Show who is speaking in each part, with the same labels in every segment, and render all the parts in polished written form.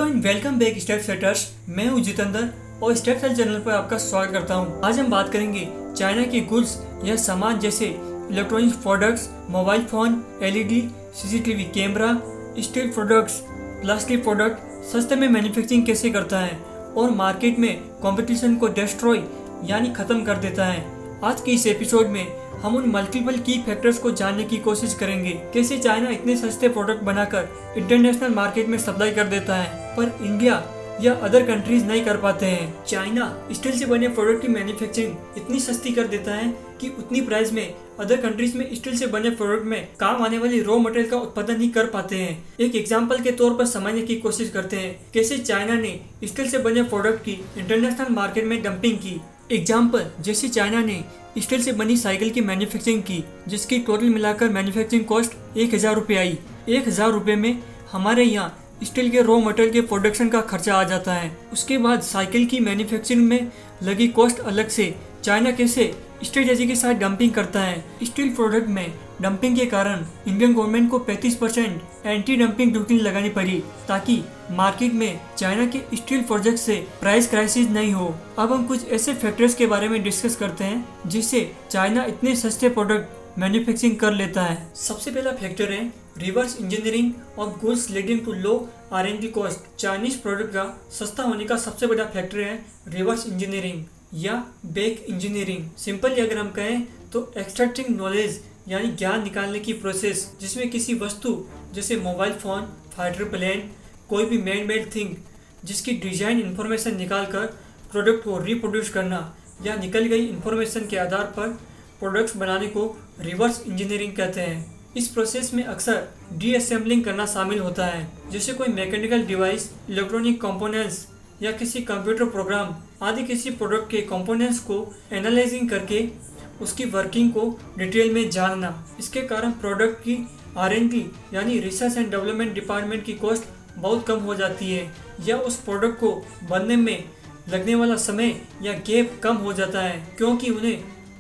Speaker 1: And welcome back step setters. मैं हूं जितेंद्र और स्टेप सेट चैनल पर आपका स्वागत करता हूं। आज हम बात करेंगे चाइना के गुड्स या सामान जैसे electronics products, mobile phone, LED, CCTV camera, steel products, plastic product सस्ते में मैन्युफैक्चरिंग कैसे करता है और मार्केट में कंपटीशन को डिस्ट्रॉय यानी खत्म कर देता है। आज के इस एपिसोड में हम उन मल्टीपल की फैक्टर्स को जानने की कोशिश करेंगे, कैसे चाइना इतने सस्ते प्रोडक्ट बनाकर इंटरनेशनल मार्केट में सप्लाई कर देता है पर इंडिया या अदर कंट्रीज नहीं कर पाते हैं। चाइना स्टील से बने प्रोडक्ट की मैन्युफैक्चरिंग इतनी सस्ती कर देता है कि उतनी प्राइस में अदर कंट्रीज में स्टील से बने प्रोडक्ट में काम आने वाली रॉ मटेरियल का उत्पादन ही कर पाते हैं। एक एग्जांपल के तौर पर समझने की कोशिश करते हैं कैसे चाइना ने स्टील से बने प्रोडक्ट की इंटरनेशनल मार्केट में डंपिंग की। एग्जाम्पल जैसे चाइना ने स्टील से बनी साइकिल की मैन्युफैक्चरिंग की जिसकी टोटल मिलाकर मैन्युफैक्चरिंग कॉस्ट 1000 रुपये आई। 1000 रुपये में हमारे यहाँ स्टील के रॉ मटेरियल के प्रोडक्शन का खर्चा आ जाता है। उसके बाद साइकिल की मैन्युफैक्चरिंग में लगी कॉस्ट अलग से। चाइना कैसे स्टील जैसे के साथ डंपिंग करता है। स्टील प्रोडक्ट में डंपिंग के कारण इंडियन गवर्नमेंट को 35% एंटी डंपिंग ड्यूटी लगानी पड़ी ताकि मार्केट में चाइना के स्टील प्रोजेक्ट से प्राइस क्राइसिस नहीं हो। अब हम कुछ ऐसे फैक्टर्स के बारे में डिस्कस करते हैं जिससे चाइना इतने सस्ते प्रोडक्ट मैन्युफैक्चरिंग कर लेता है। सबसे पहला फैक्टर है reverse engineering of goods leading to low R&D cost. Chinese product का सस्ता होने का सबसे बड़ा फैक्टर है रिवर्स इंजीनियरिंग या बैक इंजीनियरिंग। सिंपली अगर हम कहें तो एक्सट्रैक्टिंग नॉलेज यानी ज्ञान निकालने की प्रोसेस जिसमें किसी वस्तु जैसे मोबाइल फोन, फाइटर प्लेन, कोई भी मैन मेड थिंग जिसकी डिजाइन इंफॉर्मेशन निकालकर प्रोडक्ट को रिप्रोड्यूस करना या निकल गई इंफॉर्मेशन के आधार पर प्रोडक्ट्स बनाने को रिवर्स इंजीनियरिंग कहते हैं। इस प्रोसेस में अक्सर डीअसेंबलिंग करना शामिल होता है, जैसे कोई मैकेनिकल डिवाइस, इलेक्ट्रॉनिक कंपोनेंट्स या किसी कंप्यूटर प्रोग्राम आदि किसी प्रोडक्ट के कंपोनेंट्स को एनालाइजिंग करके उसकी वर्किंग को डिटेल में जानना। इसके कारण प्रोडक्ट की R&D यानी रिसर्च एंड डेवलपमेंट डिपार्टमेंट की कॉस्ट बहुत कम हो जाती है या उस प्रोडक्ट को बनने में लगने वाला समय या गैप कम हो जाता है, क्योंकि उन्हें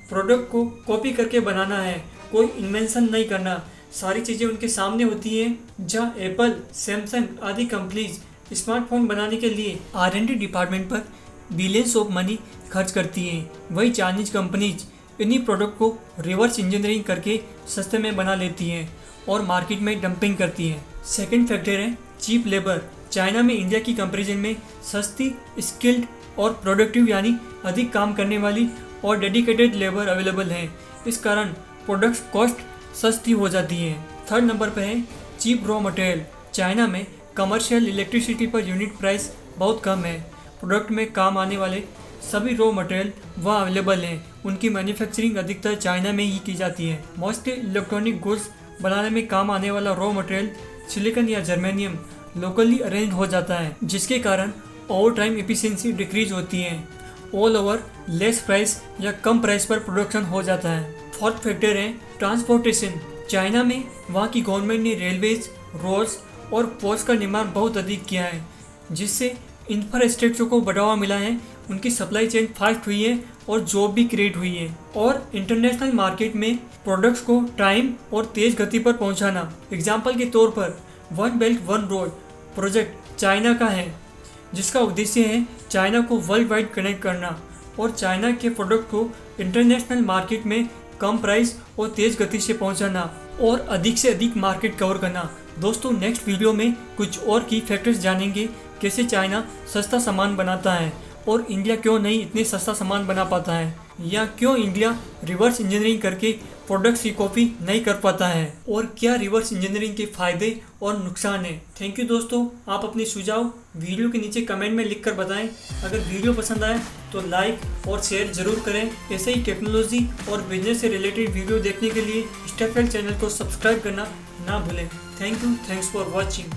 Speaker 1: प्रोडक्ट को कॉपी करके बनाना है, कोई इन्वेंशन नहीं करना। सारी चीज़ें उनके सामने होती हैं। जहाँ एप्पल, सैमसंग आदि कंपनीज स्मार्टफोन बनाने के लिए R&D डिपार्टमेंट पर बिलियंस ऑफ मनी खर्च करती हैं, वही चाइनीज कंपनीज इन्हीं प्रोडक्ट को रिवर्स इंजीनियरिंग करके सस्ते में बना लेती हैं और मार्केट में डंपिंग करती हैं। सेकंड फैक्टर है चीप लेबर। चाइना में इंडिया की कंपैरिजन में सस्ती, स्किल्ड और प्रोडक्टिव यानी अधिक काम करने वाली और डेडिकेटेड लेबर अवेलेबल है। इस कारण प्रोडक्ट्स कॉस्ट सस्ती हो जाती है। थर्ड नंबर पर है चीप रॉ मटेरियल। चाइना में commercial electricity per unit price बहुत कम है। प्रोडक्ट में काम आने वाले सभी रॉ मटेरियल वहाँ अवेलेबल हैं। उनकी मैन्युफैक्चरिंग अधिकतर चाइना में ही की जाती है। मोस्टली इलेक्ट्रॉनिक गुड्स बनाने में काम आने वाला रॉ मटेरियल सिलिकॉन या जर्मेनियम लोकली अरेंज हो जाता है, जिसके कारण ओवर टाइम एफिशिएंसी डिक्रीज होती है। ऑल ओवर लेस प्राइस या कम प्राइस पर प्रोडक्शन हो जाता है। फोर्थ फैक्टर है ट्रांसपोर्टेशन। चाइना में वहाँ की गवर्नमेंट ने रेलवेज, रोड्स और पोर्ट्स का निर्माण बहुत अधिक किया है, जिससे इंफ्रास्ट्रक्चर को बढ़ावा मिला है, उनकी सप्लाई चेन फास्ट हुई है और जॉब भी क्रिएट हुई है। और इंटरनेशनल मार्केट में प्रोडक्ट्स को टाइम और तेज गति पर पहुंचाना। एग्जांपल के तौर पर one belt one road project China का है, जिसका उद्देश्य है चाइना को वर्ल्ड वाइड कनेक्ट करना और चाइना के प्रोडक्ट को इंटरनेशनल मार्केट में कम प्राइस और तेज गति से पहुंचाना और अधिक से अधिक मार्केट कवर करना। दोस्तों, नेक्स्ट वीडियो में कुछ और की फैक्टर्स जानेंगे, कैसे चाइना सस्ता सामान बनाता है और इंडिया क्यों नहीं इतने सस्ता सामान बना पाता है, या क्यों इंडिया रिवर्स इंजीनियरिंग करके प्रोडक्ट्स की कॉपी नहीं कर पाता है, और क्या रिवर्स इंजीनियरिंग के फायदे और नुकसान है। थैंक यू दोस्तों। आप अपने सुझाव वीडियो के नीचे कमेंट में लिखकर बताएं। अगर वीडियो पसंद आए तो लाइक और शेयर जरूर करें। ऐसे ही टेक्नोलॉजी और बिजनेस से रिलेटेड वीडियो देखने के लिए स्टेप सेट चैनल को सब्सक्राइब करना ना भूलें। Thank you. Thanks for watching.